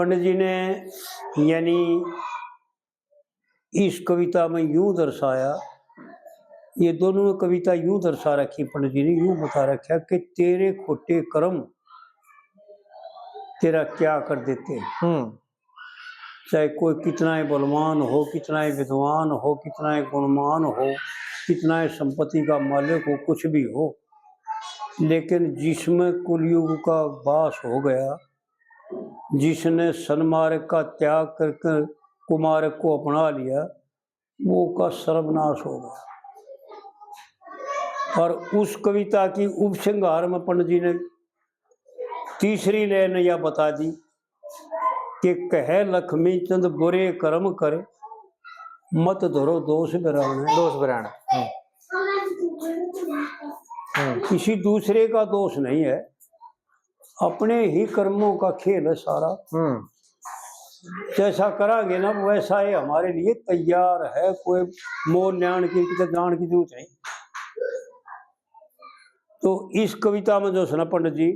पंडित जी ने यानी इस कविता में यूं दर्शाया, ये दोनों कविता यूं दर्शा रखी पंडित जी ने, यूं बता रखा कि तेरे खोटे कर्म तेरा क्या कर देते हैं। चाहे कोई कितना ही बलवान हो, कितना ही विद्वान हो, कितना ही गुणवान हो, कितना ही संपत्ति का मालिक हो, कुछ भी हो, लेकिन जिसमें कुलयुग का वास हो गया, जिसने सन्मार्ग का त्याग करके कुमार्ग को अपना लिया, वो का सर्वनाश हो गया। और उस कविता की उपसंहार में पंडित जी ने तीसरी लाइन यह बता दी कि कह लक्ष्मी चंद बुरे कर्म करे, मत धरो दोष बिरान। दोष बिरान किसी दूसरे का दोष नहीं है, अपने ही कर्मों का खेल है सारा। जैसा करांगे ना वैसा ही हमारे लिए तैयार है, कोई मोल न्याण की जान की जरूरत नहीं। तो इस कविता में जो सुना पंडित जी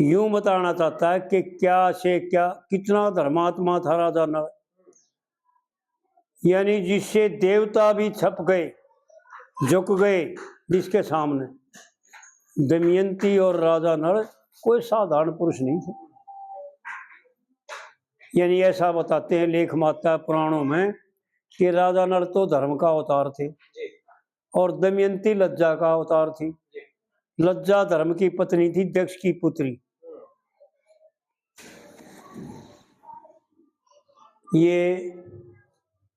यूं बताना चाहता है कि क्या से क्या, कितना धर्मात्मा था राजा नल, यानी जिससे देवता भी छप गए, झुक गए जिसके सामने। दमयंती और राजा नल कोई साधारण पुरुष नहीं थे। यानी ऐसा बताते हैं लेख माता पुराणों में कि राजा नल तो धर्म का अवतार थे और दमयंती लज्जा का अवतार थी। लज्जा धर्म की पत्नी थी, दक्ष की पुत्री। ये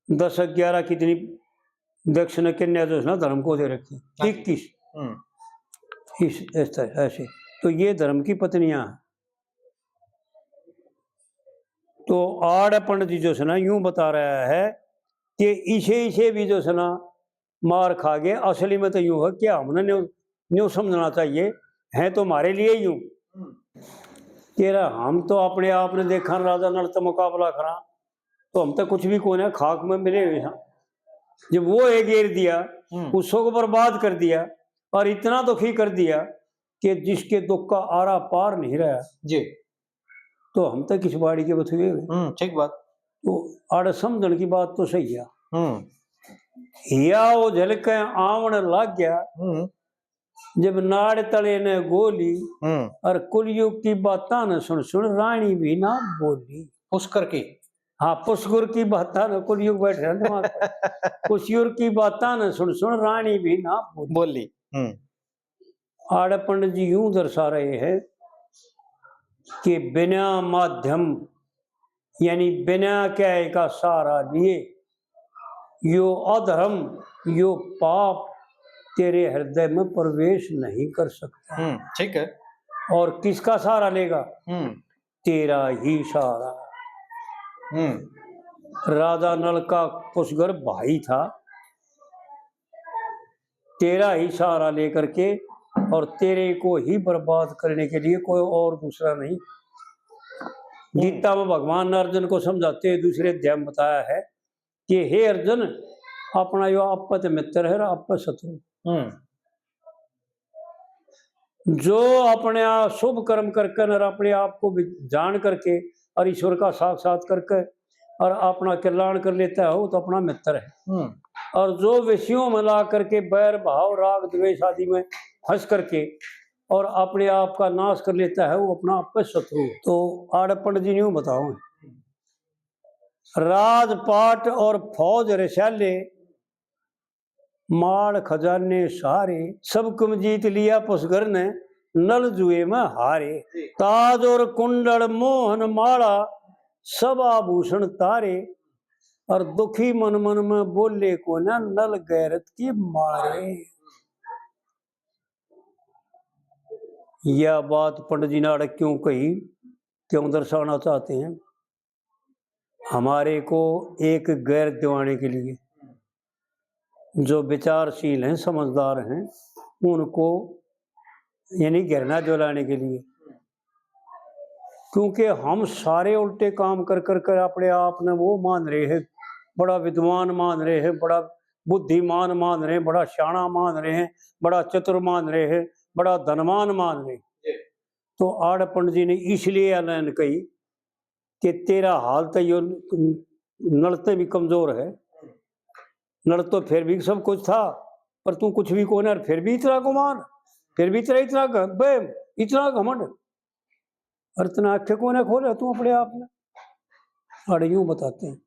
10-11 कितनी दक्ष ने कन्या जो है ना धर्म को दे रखी, 21 इस तरह ऐसे। तो ये धर्म की पत्नियां हैं। तो आड़ पंडित जी जो है ना यूं बता रहा है कि इसे भी जो है ना मार खा गए। असली में तो यूं है कि हमने न्यू समझना चाहिए है तो हमारे लिए यूं तेरा, हम तो अपने आप ने देखा राजा नल तो मुकाबला करा, तो हम तो कुछ भी कौन है, खाक में मिले हुए हैं। जब वो एक घेर दिया, उसको बर्बाद कर दिया और इतना दुखी कर दिया कि जिसके दुख का आरा पार नहीं रहा जी, तो हम तो किस बाड़ी के बथुए हुए। ठीक बात। तो आड़ समझन की बात तो सही है। हिया वो झलक आवण लग गया, जब नाड़ तले ने गोली, और कुलयुग की बातां न सुन सुन रानी भी ना बोली। पुष्कर की, हाँ पुष्कर की बातां न, कुलयुग बैठ रहे दिमाग पर। पुष्कर की बातां न सुन सुन रानी भी ना बोली। आड़ पंडित जी यूं दर्शा रहे हैं कि बिना माध्यम यानी बिना क्या का सहारा लिए यो अधर्म यो पाप तेरे हृदय में प्रवेश नहीं कर सकता। ठीक है। और किसका सहारा लेगा? तेरा ही सहारा। राजा नल का पुष्कर भाई था, तेरा ही सहारा लेकर के और तेरे को ही बर्बाद करने के लिए, कोई और दूसरा नहीं। गीता में भगवान अर्जुन को समझाते हुए दूसरे अध्याय में बताया है कि हे अर्जुन, अपना यो आपत मित्र है आपत शत्रु। जो अपने आप शुभ कर्म करके और अपने आप को जान करके और ईश्वर का साक्षात करके और अपना कल्याण कर लेता है वो तो अपना मित्र है। और जो विषयों में ला करके बैर भाव राग द्वेष आदि में फंस करके और अपने आप का नाश कर लेता है वो अपना आपका शत्रु है। तो आड़ पंडित जी ने बताओ, राजपाट और फौज रसाले माल खजाने सहारे, सब कुम जीत लिया पुष्कर ने नल जुए में हारे। ताज और कुंडल मोहन माला सब आभूषण तारे, और दुखी मन मन में बोले को ना नल गैरत की मारे। यह बात पंडित जी ने क्यों कही, क्यों दर्शाना चाहते हैं? हमारे को एक गैर दिवाने के लिए, जो विचारशील हैं समझदार हैं उनको यानी घृणा जलाने के लिए। क्योंकि हम सारे उल्टे काम कर कर कर अपने आप ने वो मान रहे हैं, बड़ा विद्वान मान रहे हैं, बड़ा बुद्धिमान मान रहे हैं, बड़ा शाना मान रहे हैं, बड़ा चतुर मान रहे हैं, बड़ा धनवान मान रहे हैं। तो आड़ पंडित जी ने इसलिए ऐलान कही कि तेरा हाल तो यो नड़ते भी कमजोर है, नड़ तो फिर भी सब कुछ था, पर तू कुछ भी कौन है, फिर भी इतना गुमान, फिर भी तेरा इतना इतना घमंड, और इतना आंखें कौन है खोले तू अपने आप में। अरे यूं बताते हैं,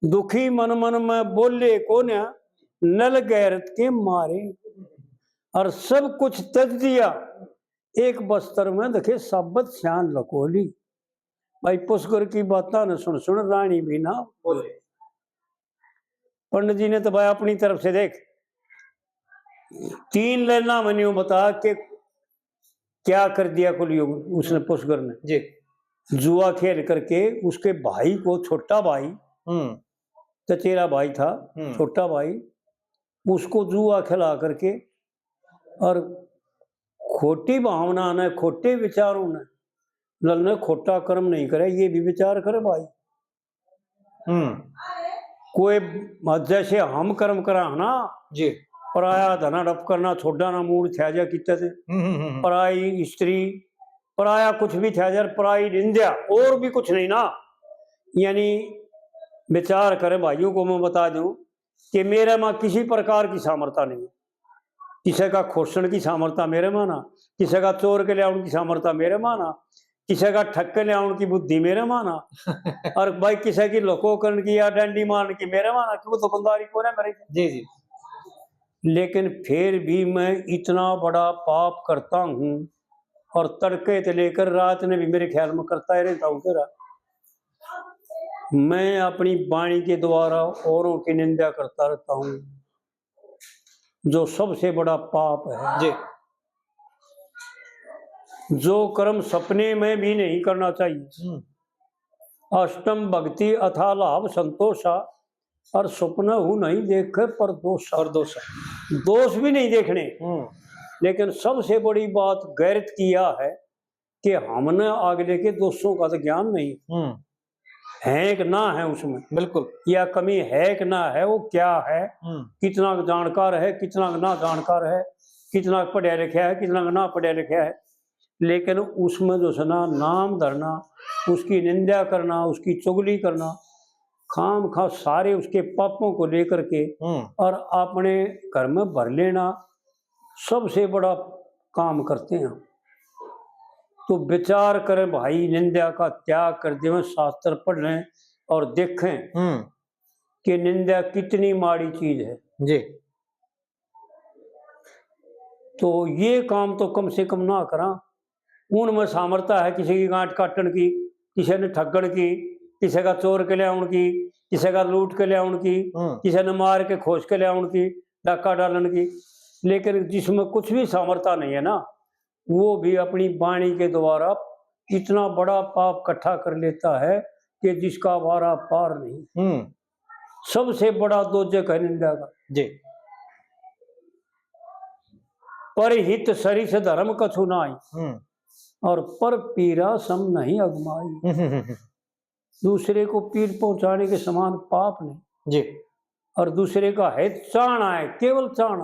दुखी मन मन में बोले कौन है, नल गैरत के मारे, और सब कुछ त्यज दिया एक बस्तर में देखे साबत श्यान लकोली। भाई पुष्कर की बात न सुन सुन रानी भी ना बोले। पंडित जी ने तो भाई अपनी तरफ से देख 3 लाइना में यूं बता के क्या कर दिया कुलयुग उसने, पुष्कर ने जी। जुआ खेल करके उसके भाई को, छोटा भाई चचेरा भाई था, छोटा भाई, उसको जुआ खिला करके, और खोटी भावना ने, खोटे विचारों ने, लल ने खोटा कर्म नहीं करे, ये भी विचार करे भाई। कोई जैसे हम कर्म करा ना जी, पराया धना डप करना, छोड़ा ना मूड थे जा किते थे, पराई स्त्री, पराया कुछ भी थे जा, पराई निंदा, और भी कुछ नहीं ना। यानी विचार करे भाइयों को मैं बता दूं कि मेरे में किसी प्रकार की सामर्थ्य नहीं, किसी का खोसन की सामर्थ्य मेरे में ना, किसी का चोर के ले आने की सामर्थ्य मेरे में ना, किसी का ठग के ले आने की बुद्धि मेरे में ना, और भाई किसी की लोकोकरण की या डंडी मारने की मेरे में ना, क्यों दुकानदारी कौन है मेरे। जी जी। लेकिन फिर भी मैं इतना बड़ा पाप करता हूं, और तड़के से लेकर रात में भी मेरे ख्याल में करता ही रहता हूं तेरा। मैं अपनी वाणी के द्वारा औरों की निंदा करता रहता हूं, जो सबसे बड़ा पाप है जी। जो कर्म सपने में भी नहीं करना चाहिए। अष्टम भक्ति अथा लाभ संतोषा, और स्वप्न हूं नहीं देखे पर दोष, दोष भी नहीं देखने। लेकिन सबसे बड़ी बात गैरत किया है कि हमने अगले के दोषों का तो ज्ञान नहीं है कि ना है उसमें, बिल्कुल, या कमी है कि ना है, वो क्या है, कितना जानकार है, कितना ना जानकार है, कितना पढ़ा लिखा है, कितना ना पढ़ा लिखा है। लेकिन उसमें जो है ना नाम धरना, उसकी निंदा करना, उसकी चुगली करना, खाम खा सारे उसके पापों को लेकर के और अपने घर में भर लेना, सबसे बड़ा काम करते हैं। तो विचार करें भाई, निंदा का त्याग कर दें, शास्त्र पढ़ लें और देखें कि निंदा कितनी माड़ी चीज है जी। तो ये काम तो कम से कम ना करा। उनमें सामर्थ्य है किसी की गांठ काटन की, किसी ने ठगण की, किसी का चोर के ले आउन की, किसी का लूट के ले आउन की, किसी ने मार के खोज के ले आउन की, डाका डालन की। लेकिन जिसमें कुछ भी सामर्थ्य नहीं है ना, वो भी अपनी वाणी के द्वारा इतना बड़ा पाप इकट्ठा कर लेता है कि जिसका वारा पार नहीं। सबसे बड़ा दोजक है निंदा का जी। पर हित सरिस धर्म कछु नाई, और पर पीरा सम नहीं अगमाई। दूसरे को पीर पहुंचाने के समान पाप नहीं जी। और दूसरे का हित चाहना है, केवल चाहना,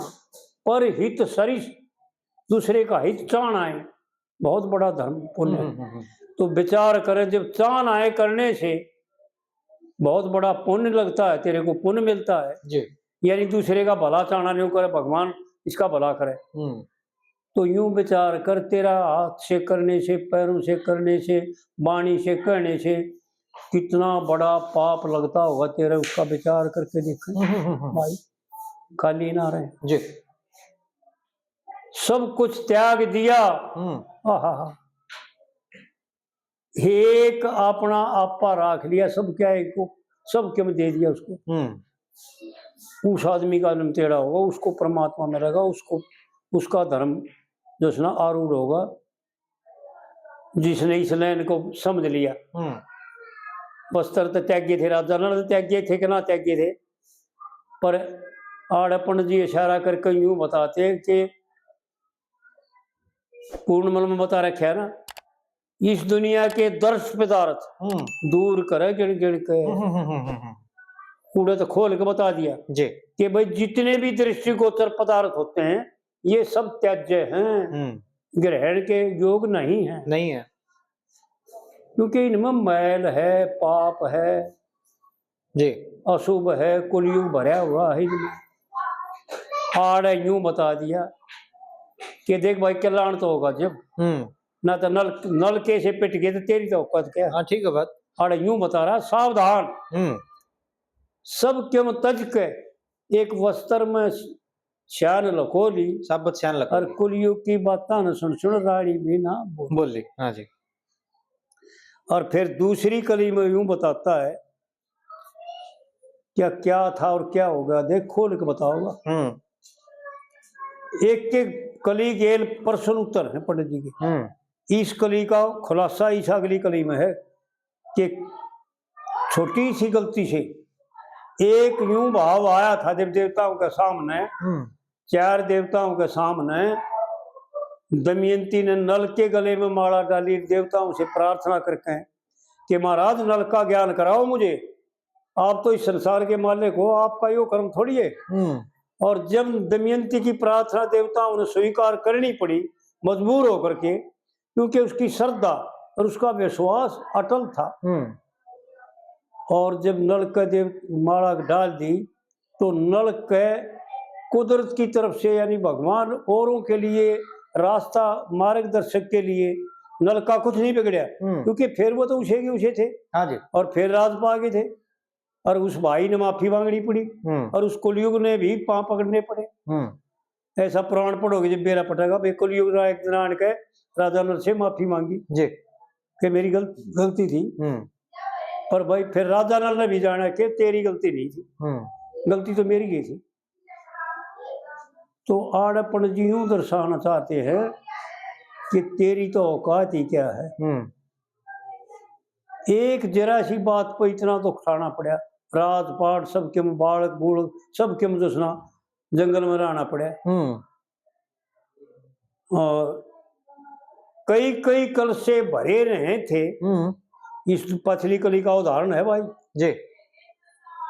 पर हित सरिस, दूसरे का हित चाहना है, बहुत बड़ा धर्म पुण्य है। तो विचार करें, जब चाहना है करने से बहुत बड़ा पुण्य लगता है, तेरे को पुण्य मिलता है जी। यानी दूसरे का भला चाहना नहीं करे, भगवान इसका भला करे। तो यूं विचार कर, तेरा हाथ से करने से, पैरों से करने से, वाणी से कहने से कितना बड़ा पाप लगता होगा तेरा, उसका विचार करके देख भाई। खाली ना रहे जी, सब कुछ त्याग दिया। एक अपना आपा राख लिया, सब क्या एक को सब क्या दे दिया उसको। उस आदमी का जन्म टेढ़ा होगा, उसको परमात्मा मिलेगा, उसको उसका धर्म जो है ना आरूढ़ होगा, जिसने इस लाइन को समझ लिया। बस्तर तो त्याग्य थे, राजा नल त्याग्य थे कि ना त्याग्य थे, पर आड़ पंडित जी इशारा करके यूं बताते कि पूर्णमल में बता रखा है ना, इस दुनिया के दर्श पदार्थ दूर करे गिण गिण के। कूड़े तो खोल के बता दिया जी कि भाई जितने भी दृष्टिगोचर पदार्थ होते हैं ये सब त्याज्य हैं। ग्रहण के योग नहीं है, नहीं है क्योंकि इनमें मैल है, पाप है, जी। अशुभ है, कुलयुग भरा हुआ है इनमें। आड़ यूं बता दिया कि देख भाई कल्याण तो होगा जब, ना तो नल नल के से पिट गए तो तेरी तो औकात क्या। हाँ ठीक है बात। आड़ यूं बता रहा सावधान सब क्यों तज के एक वस्त्र में श्यान लकोली, साबत श्यान लगा और कुलयुग की बातें न सुन सुन रानी भी ना बोल ली। हाँ जी। और फिर दूसरी कली में यूं बताता है क्या क्या था और क्या होगा, देख खोल के बताओगा। एक एक कली गेल प्रश्न उत्तर है पंडित जी के। इस कली का खुलासा इस अगली कली में है कि छोटी सी गलती से एक यूं भाव आया था देव देवताओं के सामने, चार देवताओं के सामने दमयंती ने नल के गले में माला डाली, देवताओं से प्रार्थना करके कि महाराज नल का ज्ञान कराओ मुझे, आप तो इस संसार के मालिक हो, आपका यो कर्म थोड़ी है। और जब दमयंती की प्रार्थना देवताओं ने स्वीकार करनी पड़ी मजबूर होकर के, क्योंकि उसकी श्रद्धा और उसका विश्वास अटल था, और जब नल का देव माला डाल दी तो नल के कुदरत की तरफ से यानी भगवान औरों के लिए रास्ता मार्गदर्शक के लिए नल का कुछ नहीं बिगड़ा, क्योंकि फिर वो तो उसे के उसे थे। हाँ जी। और फिर राज पा गए थे, और उस भाई ने माफी मांगनी पड़ी, और उस कुलयुग ने भी पांव पकड़ने पड़े। ऐसा पुराण पढ़ोगे जब बेरा पटेगा, भाई कुलयुग एक दिन आन के राजा नल से माफी मांगी जी कि मेरी गलती थी। पर भाई फिर राजा नल ने भी जाना कि तेरी गलती नहीं थी, गलती तो मेरी गई थी। तो आड़पण जी यूं दर्शाना चाहते हैं कि तेरी तो औकात ही क्या है। एक जरा सी बात पर इतना तो खाना पड़ा, राजपाट सबके में बालक बूढ़ सबके में दुसना जंगल में रहना पड़ा। और कई कई कल से भरे रहे थे, इस पछली कली का उदाहरण है भाई जी।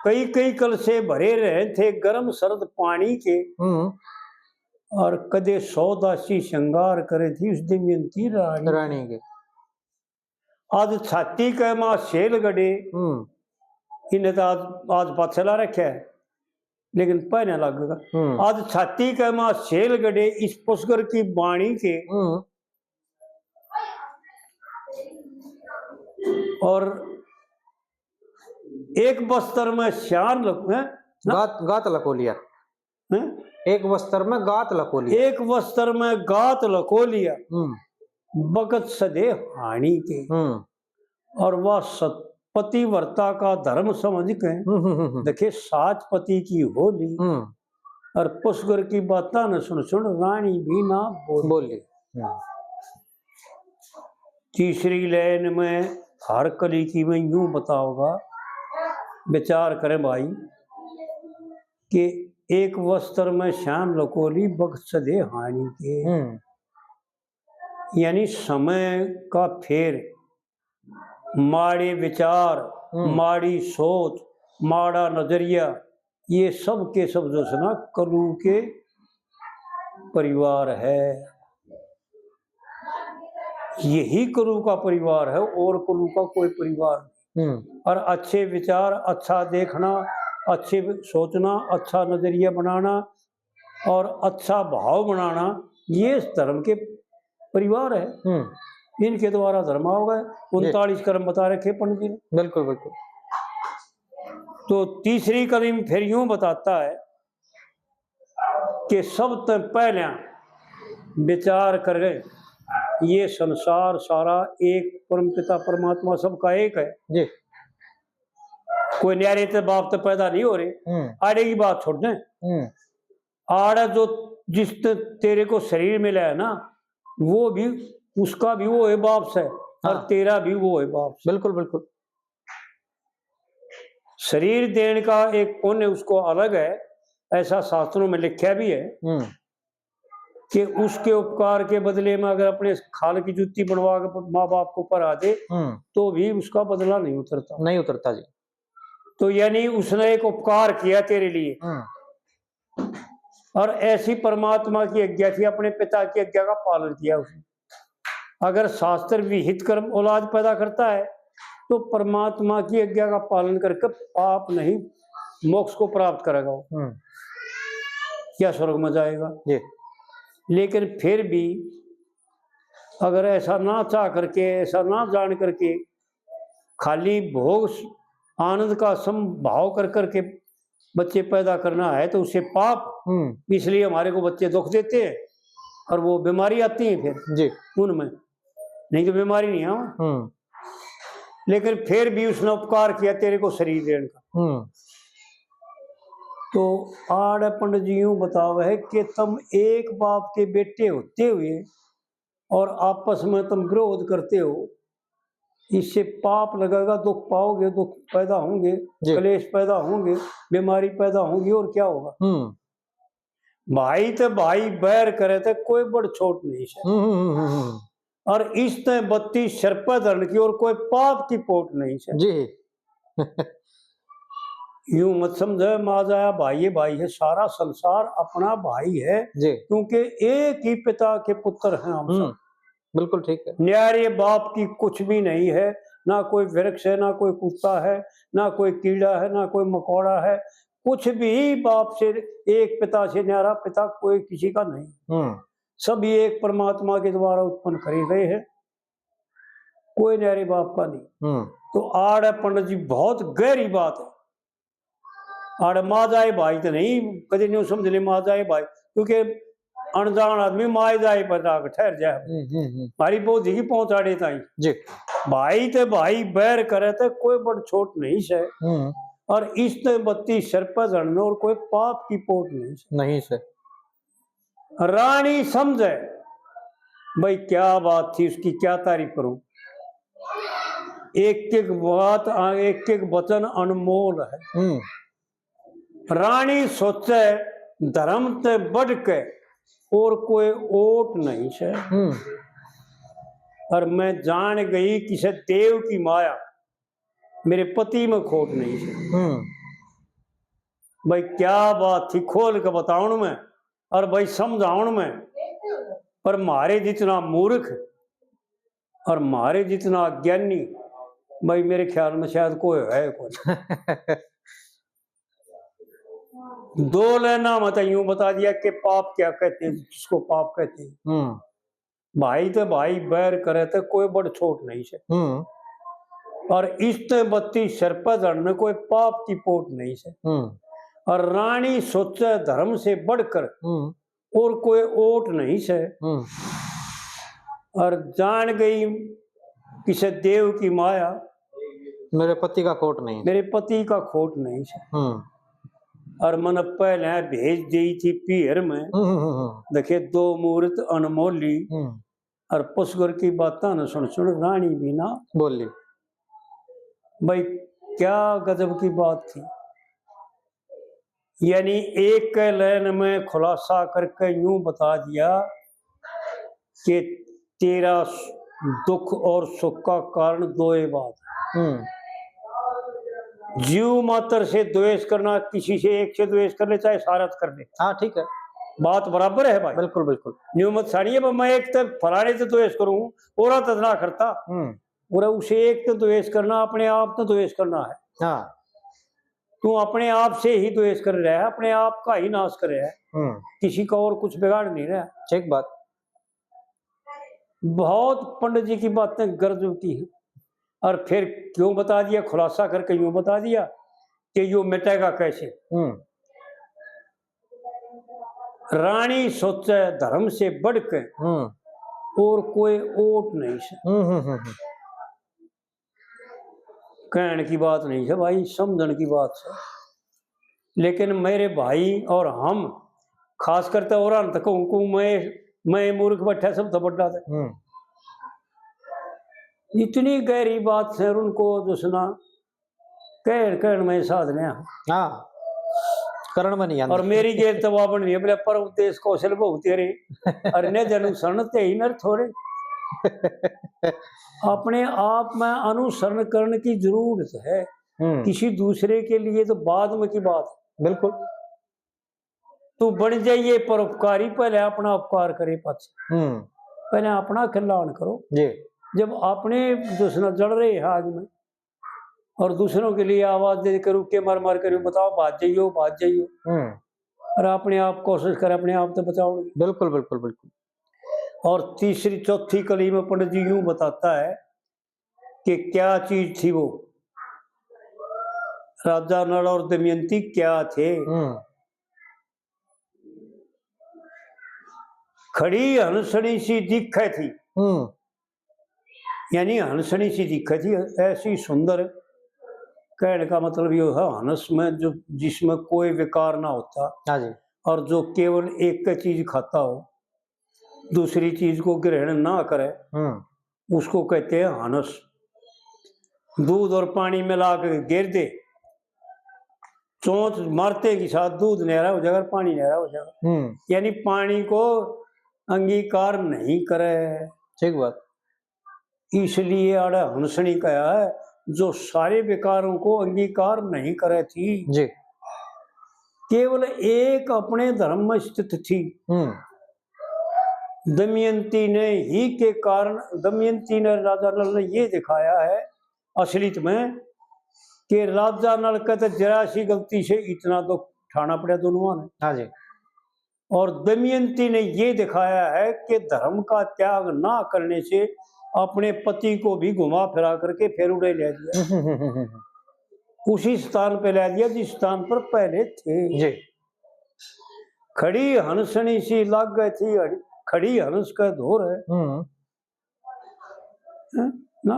कई कई कल से भरे रहे थे गर्म सर्द पानी के, और कदे सौदासी श्रृंगार करे थी उस दमयंती रानी के। आज छाती के मां सेल गड़े, इन्हें तो आज पाछला रखा है लेकिन पहने लगेगा। आज छाती के मां सेल गड़े इस पुष्कर की बाणी के, और एक बस्तर में श्यान गात लको लिया, एक बस्तर में गात लको लिया, एक बस्तर में गात लको लिया बगत सदे हानि के। और वह पतिव्रता का धर्म समझ के देखे सात पति की होली, और पुष्कर की बातें न सुन सुन रानी भी ना बोली। तीसरी लाइन में हर कली की में यूं बताओगा, विचार करें भाई कि एक वस्त्र में श्याम लकोली बगत सदे हानि के, यानी समय का फेर, माड़े विचार, माड़ी सोच, माड़ा नजरिया, ये सब के सब जो है ना कलू के परिवार है। यही कलू का परिवार है और कलू का कोई परिवार नहीं। और अच्छे विचार, अच्छा देखना, अच्छे सोचना, अच्छा नजरिया बनाना और अच्छा भाव बनाना, ये धर्म के परिवार है। इनके द्वारा धर्म होगा। 39 कर्म बता रखे पंडित जी ने। बिल्कुल बिल्कुल। तो तीसरी कली में फिर यूं बताता है कि सब पहले विचार कर गए, ये संसार सारा एक परमपिता परमात्मा सबका एक है जी। कोई न्यारे तो बाप तो पैदा नहीं हो रहे। आड़े की बात छोड़ दें, आड़ा जो जिस तेरे को शरीर मिला है ना, वो भी उसका भी वो है बाप से, और तेरा भी वो है बाप से। बिल्कुल बिल्कुल। शरीर देने का एक पुण्य उसको अलग है, ऐसा शास्त्रों में लिखा भी है कि उसके उपकार के बदले में अगर अपने खाल की जूती बनवा के माँ बाप को परा दे तो भी उसका बदला नहीं उतरता जी। तो यानी उसने एक उपकार किया तेरे लिए, और ऐसी परमात्मा की आज्ञा थी, अपने पिता की आज्ञा का पालन किया उसने। अगर शास्त्र विहित कर्म औलाद पैदा करता है तो परमात्मा की आज्ञा का पालन करके पाप नहीं मोक्ष को प्राप्त करेगा वो, क्या स्वर्ग में जाएगा। जी लेकिन फिर भी अगर ऐसा ना चाह करके, ऐसा ना जान करके, खाली भोग आनंद का समभाव कर करके बच्चे पैदा करना है तो उससे पाप। इसलिए हमारे को बच्चे दुख देते हैं और वो बीमारी आती है फिर जी उनमें, नहीं तो बीमारी नहीं है। लेकिन फिर भी उसने उपकार किया तेरे को शरीर देने का। तो आड़ पंडित जी यूं बतावा है कि तुम एक बाप के बेटे होते हुए और आपस में तुम विरोध करते हो, इससे पाप लगेगा, दुख पाओगे, दुख पैदा होंगे, क्लेश पैदा होंगे, बीमारी पैदा होंगी, और क्या होगा। भाई तो भाई बैर करे तो कोई बड़ छोट नहीं है, और इस ते बत्ती शर्पा धरण की और कोई पाप की पोट नहीं है जी। यूं मत समझे माजाया भाई भाई है, सारा संसार अपना भाई है जी, क्योंकि एक ही पिता के पुत्र हैं हम सब। बिल्कुल ठीक है। न्यारे बाप की कुछ भी नहीं है, ना कोई वृक्ष है, ना कोई कुत्ता है, ना कोई कीड़ा है, ना कोई मकोड़ा है, कुछ भी बाप से, एक पिता से न्यारा पिता कोई किसी का नहीं। सभी एक परमात्मा के द्वारा उत्पन्न करे गए हैं, कोई न्यारे बाप का नहीं। तो आड़ है पंडित जी, बहुत गहरी बात है। आड़ माँ जाए भाई तो नहीं कभी नहीं समझ ले, माँ जाए भाई, क्योंकि अनजान आदमी माए जाए पर ठहर जाए, हमारी बोधी की पहुंचाड़े ताई जी। भाई ते भाई बैर करे तो कोई बड़ छोट नहीं से, और इस ते बत्ती सर पर जड़ने और कोई पाप की पोट नहीं से। रानी समझे भाई क्या बात थी उसकी, क्या तारीफ करूं। एक एक बात, एक एक वचन अनमोल है। रानी सोचे धर्म ते बढ़ के और कोई ओट नहीं है, और मैं जान गई किसी देव की माया, मेरे पति में खोट नहीं है। भाई क्या बात थी, खोल के बताउन में और भाई समझाउन में, पर मारे जितना मूर्ख और मारे जितना ज्ञानी भाई मेरे ख्याल में शायद कोई है कोई। दो लेना मत यूं बता दिया कि पाप क्या कहते हैं, किसको पाप कहते हैं। भाई तो भाई बैर करे तो कोई बड़ छोट नहीं है, और इस बत्ती सर पर धरने कोई पाप की पोट नहीं है। और रानी सोचे धर्म से बढ़कर और कोई ओट नहीं है, और जान गई किसी देव की माया, मेरे पति का खोट नहीं, मेरे पति का खोट नहीं है। और मन पहले भेज दी थी पीहर में, देखे दो मूर्त अनमोली, और पुष्कर की बातें न सुन सुन रानी भी ना बोली। भाई क्या गजब की बात थी। यानी एक लाइन में खुलासा करके यूं बता दिया कि तेरा दुख और सुख का कारण दो ही बात। जीव मात्र से द्वेष करना, किसी से एक से द्वेष कर ले चाहे सारथ कर ले, हाँ ठीक है, बात बराबर है भाई। बिल्कुल बिल्कुल। न्यू मत साड़ी है, मैं एक तो फलाने से द्वेष करूं और तो ना करता, पूरा उसे एक तो द्वेष करना, अपने आप तो द्वेष करना है। हाँ, तू अपने आप से ही द्वेष कर रहा है, अपने आप का ही नाश कर रहा है, किसी का और कुछ बिगाड़ नहीं रहा। ठीक बात। बहुत पंडित जी की बातें गरज की है, और फिर क्यों बता दिया, खुलासा करके यूं बता दिया कि यो मिटेगा कैसे। रानी सोचे धर्म से बढ़ के और कोई ओट नहीं है। कहने की बात नहीं है भाई, समझने की बात है। लेकिन मेरे भाई और हम खास करते और तक मैं मूर्ख बैठा सब तो बड़ा था, इतनी गहरी बात है उनको जो सुना कह में साधने। हाँ, करण में नहीं। और मेरी गेर तवा बन रही है बोले पर उपदेश कौशल बहुत तेरे, अरे ने अनुसरण ते ही नर थोड़े। अपने आप में अनुसरण करने की जरूरत है, किसी दूसरे के लिए तो बाद में की बात है। बिल्कुल। तू बन जाइए परोपकारी, पहले अपना उपकार करे पाछे, हम्म, पहले अपना कल्याण करो। जी, जब अपने दूसरा जड़ रहे हैं आग में और दूसरों के लिए आवाज दे करूँ के मार मार करूँ, बताओ भाग जाइयो, हम्म, और अपने आप कोशिश कर अपने आप तो बचाओ। बिल्कुल बिल्कुल बिल्कुल। और तीसरी चौथी कली में पंडित जी यूं बताता है कि क्या चीज थी वो, राजा नल और दमयंती क्या थे। खड़ी हंसनी सी दिखे थी, हम्म, यानी हंसनी सी दिखे थी, ऐसी सुंदर। कहने का मतलब ये है हंस में जो जिसमें कोई विकार ना होता, हाँ जी, और जो केवल एक चीज खाता हो, दूसरी चीज को ग्रहण ना करे, उसको कहते हैं हंस। दूध और पानी मिला के गिर दे, चोंच मारते के साथ दूध नहरा हो जाएगा, पानी नहरा हो जाएगा, यानी पानी को अंगीकार नहीं करे। ठीक बात। इसलिए आड़ा हंसनी कहा है, जो सारे विकारों को अंगीकार नहीं करे थी, जी, केवल एक अपने धर्म में स्थित थी। दमयंती ने ही के कारण, दमयंती ने राजा नल ने ये दिखाया है असलियत में कि राजा नल का तो जरा सी गलती से इतना तो ठाना पड़ा दोनों ने। हाँ जी, और दमयंती ने ये दिखाया है कि धर्म का त्याग ना करने से अपने पति को भी घुमा फिरा करके फिर उड़े ले दिया, उसी स्थान पे ले दिया जिस स्थान पर पहले थे। जी, खड़ी हंसनी सी लग गई थी, खड़ी हंस का धोर है ना,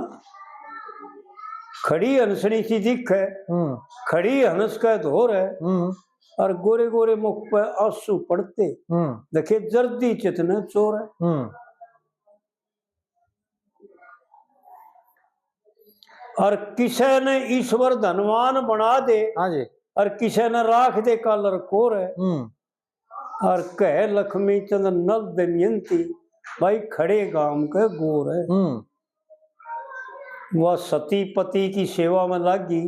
खड़ी हंसनी सी दिख है, खड़ी हंस का धोर है, और गोरे गोरे मुख पे आंसू पड़ते, देखे जर्दी चितने चोर है। और किसे ने ईश्वर धनवान बना दे, हाँ जी, और किसे ने राख दे कालर कोर है। और कह लक्ष्मी चंद नल दमयंती, भाई खड़े गांव के गोर है। वह सती पति की सेवा में लगी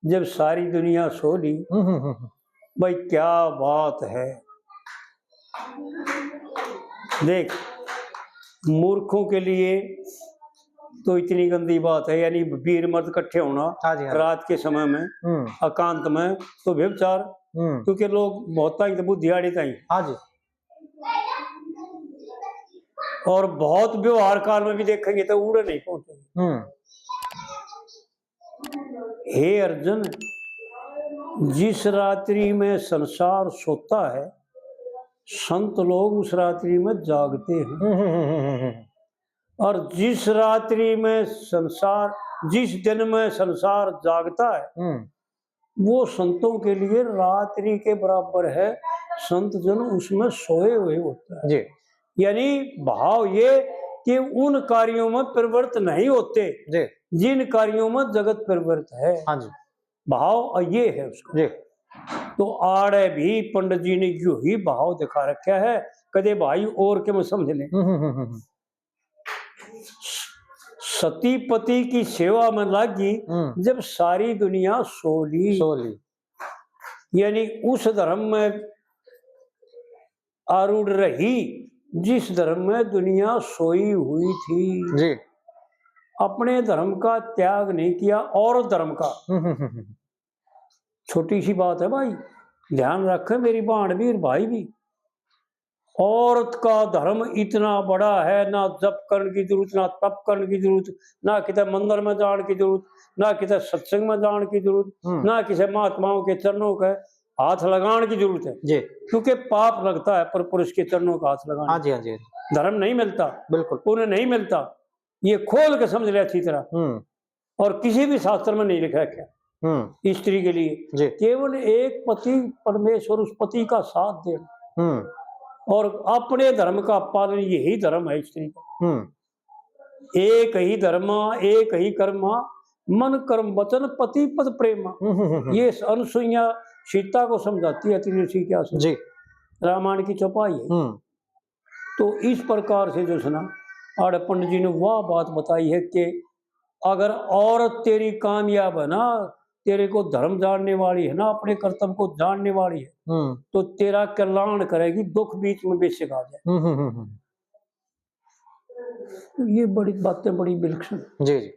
जब सारी दुनिया सो ली। भाई क्या बात है, देख मूर्खों के लिए तो इतनी गंदी बात है, यानी वीर मर्द इकट्ठे होना हाँ जी, हाँ जी, रात के समय में एकांत में, तो व्यभिचार, क्योंकि लोग बहुत ताई बुद्धियाड़ी ताई, हाँ जी, और बहुत व्यवहार काल में भी देखेंगे तो उड़े नहीं पहुंचेंगे। हे अर्जुन, जिस रात्रि में संसार सोता है, संत लोग उस रात्रि में जागते हैं, और जिस रात्रि में संसार, जिस दिन में संसार जागता है, वो संतों के लिए रात्रि के बराबर है। संत जन उसमें सोए हुए होते हैं जी। यानी भाव ये कि उन कार्यों में प्रवृत्त नहीं होते जी, जिन कार्यों में जगत प्रवृत्त है। हाँ जी, भाव ये है उसका जी। तो आड़े भी पंडित जी ने यूं ही भाव दिखा रखा है, कदे भाई और के में समझ लें। सती पति की सेवा में लगी जब सारी दुनिया सो ली, यानी उस धर्म में आरूढ़ रही जिस धर्म में दुनिया सोई हुई थी जी। अपने धर्म का त्याग नहीं किया, और धर्म का छोटी सी बात है भाई, ध्यान रखें मेरी बहन भी और भाई भी। औरत का धर्म इतना बड़ा है, ना जप करने की जरूरत, ना तप करने की जरूरत, ना किसी मंदिर में जाने की जरूरत, ना किसी सत्संग में जाने की जरूरत, ना किसी महात्माओं के चरणों के हाथ लगाने की जरूरत है जी, क्योंकि पाप लगता है पर पुरुष के चरणों का हाथ लगाना। हाँ जी, हाँ जी, धर्म नहीं मिलता, बिल्कुल उन्हें नहीं मिलता, ये खोल के समझ ले अच्छी तरह। और किसी भी शास्त्र में नहीं लिखा है स्त्री के लिए केवल एक पति परमेश्वर उस पति का साथ देना और अपने धर्म का पालन, यही धर्म है स्त्री का। एक ही धर्म एक ही कर्म, मन कर्म वचन पति पद प्रेम। ये अनुसुईया सीता को समझाती है ऋषि क्या जी, रामायण की चौपाई है। तो इस प्रकार से जो सुना आड़ पंडित जी ने वह बात बताई है कि अगर औरत तेरी कामयाब है ना, तेरे को धर्म जानने वाली है ना, अपने कर्तव्य को जानने वाली है, तो तेरा कल्याण करेगी, दुख बीच में बेशक आ जाए। ये बड़ी बातें बड़ी विलक्षण। जी जी।